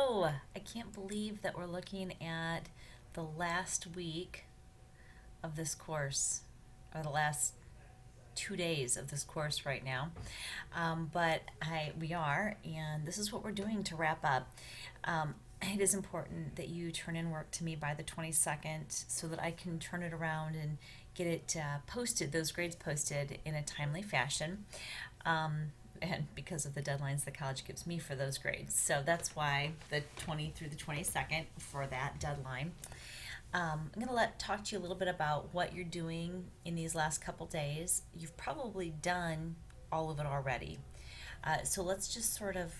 Hello! I can't believe that we're looking at the last week of this course, or the last 2 days of this course right now. But we are, and this is what we're doing to wrap up. It is important that you turn in work to me by the 22nd so that I can turn it around and get it posted, those grades posted in a timely fashion. And because of the deadlines the college gives me for those grades. So that's why the 20 through the 22nd for that deadline. I'm going to talk to you a little bit about what you're doing in these last couple days. You've probably done all of it already. So let's just sort of,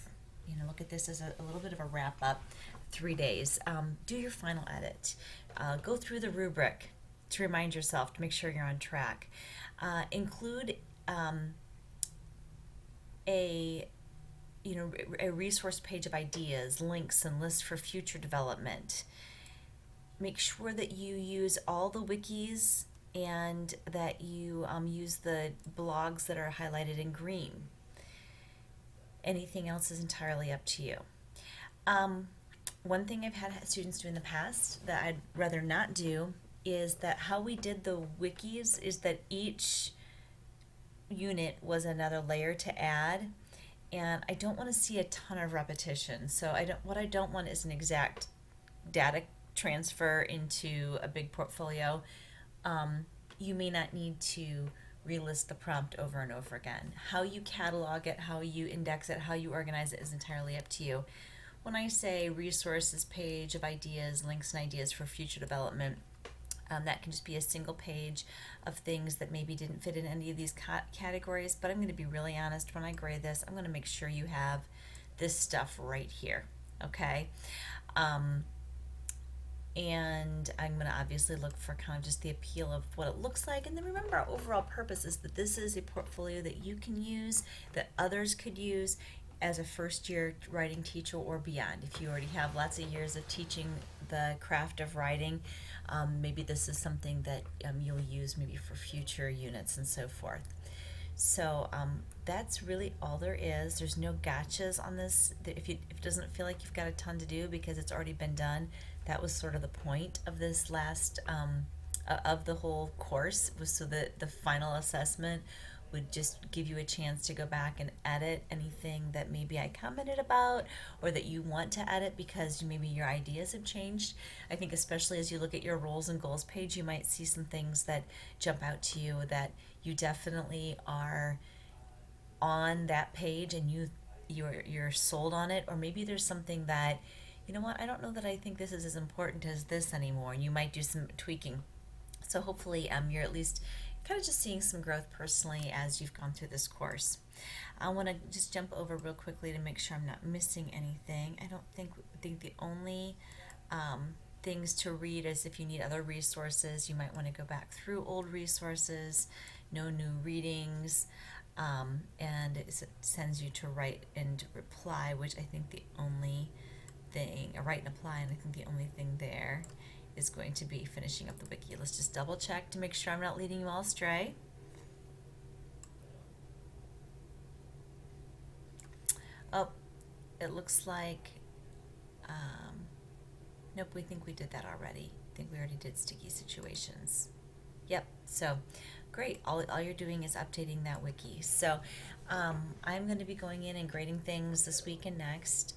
look at this as a little bit of a wrap up. 3 days. Do your final edit. Go through the rubric to remind yourself to make sure you're on track. Include a a resource page of ideas, links, and lists for future development. Make sure that you use all the wikis and that you use the blogs that are highlighted in green. Anything else is entirely up to you. Um, One thing I've had students do in the past that I'd rather not do is that how we did the wikis is that each unit was another layer to add, and I don't want to see a ton of repetition. So I don't want is an exact data transfer into a big portfolio. You may not need to relist the prompt over and over again. How you catalog it, how you index it, how you organize it is entirely up to you. When I say resources page of ideas, links and ideas for future development, that can just be a single page of things that maybe didn't fit in any of these categories. But I'm going to be really honest, when I grade this, I'm going to make sure you have this stuff right here. Okay? And I'm going to obviously look for kind of just the appeal of what it looks like. And then remember, our overall purpose is that this is a portfolio that you can use, that others could use as a first year writing teacher or beyond. If you already have lots of years of teaching the craft of writing, maybe this is something that you'll use maybe for future units and so forth. So that's really all there is. There's no gotchas on this. If it doesn't feel like you've got a ton to do because it's already been done, that was sort of the point of this last of the whole course, was so that the final assessment would just give you a chance to go back and edit anything that maybe I commented about or that you want to edit because maybe your ideas have changed. I think especially as you look at your roles and goals page, you might see some things that jump out to you that you definitely are on that page and you're sold on it, or maybe there's something that, you know what, I don't know that I think this is as important as this anymore, and you might do some tweaking. So hopefully you're at least kind of just seeing some growth personally as you've gone through this course. I want to just jump over real quickly to make sure I'm not missing anything. I don't think the only things to read is if you need other resources, you might want to go back through old resources, no new readings, and it sends you to write and reply, which I think the only thing, write and apply, and I think the only thing there is going to be finishing up the wiki. Let's just double check to make sure I'm not leading you all astray. Oh, it looks like, nope, we think we did that already. I think we already did sticky situations. Yep, so great. All you're doing is updating that wiki. So I'm going to be going in and grading things this week and next.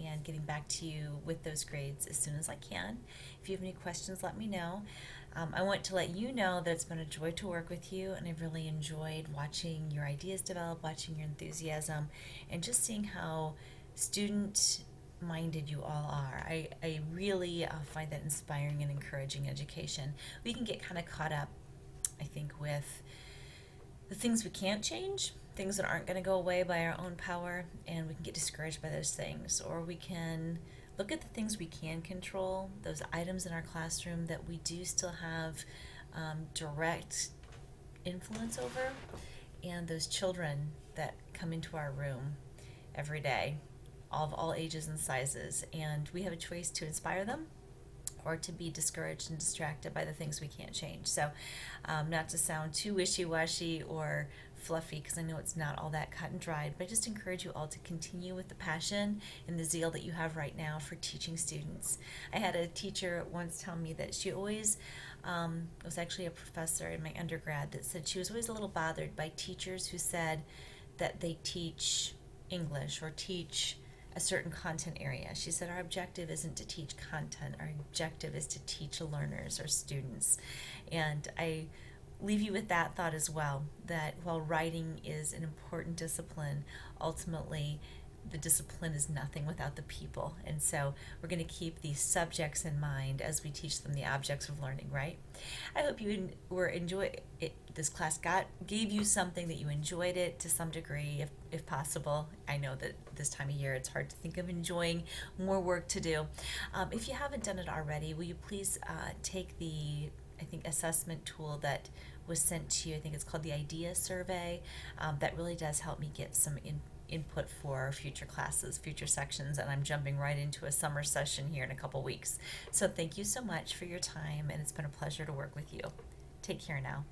And getting back to you with those grades as soon as I can. If you have any questions, let me know. I want to let you know that it's been a joy to work with you, and I've really enjoyed watching your ideas develop, watching your enthusiasm, and just seeing how student-minded you all are. I really find that inspiring and encouraging education. We can get kind of caught up, I think, with the things we can't change, things that aren't going to go away by our own power, and we can get discouraged by those things. Or we can look at the things we can control, those items in our classroom that we do still have direct influence over, and those children that come into our room every day, of all ages and sizes, and we have a choice to inspire them or to be discouraged and distracted by the things we can't change. So, not to sound too wishy-washy or fluffy, because I know it's not all that cut and dried, but I just encourage you all to continue with the passion and the zeal that you have right now for teaching students. I had a teacher once tell me that she always was actually a professor in my undergrad, that said she was always a little bothered by teachers who said that they teach English or teach a certain content area. She said, our objective isn't to teach content, our objective is to teach learners or students. And I leave you with that thought as well, that while writing is an important discipline, ultimately the discipline is nothing without the people. And so we're going to keep these subjects in mind as we teach them the objects of learning, right? I hope you were enjoy it. This class gave you something, that you enjoyed it to some degree, if possible. I know that this time of year it's hard to think of enjoying more work to do. If you haven't done it already, will you please take the, I think, assessment tool that was sent to you. I think it's called the IDEA survey. That really does help me get some input for future classes, future sections, and I'm jumping right into a summer session here in a couple weeks. So thank you so much for your time, and it's been a pleasure to work with you. Take care now.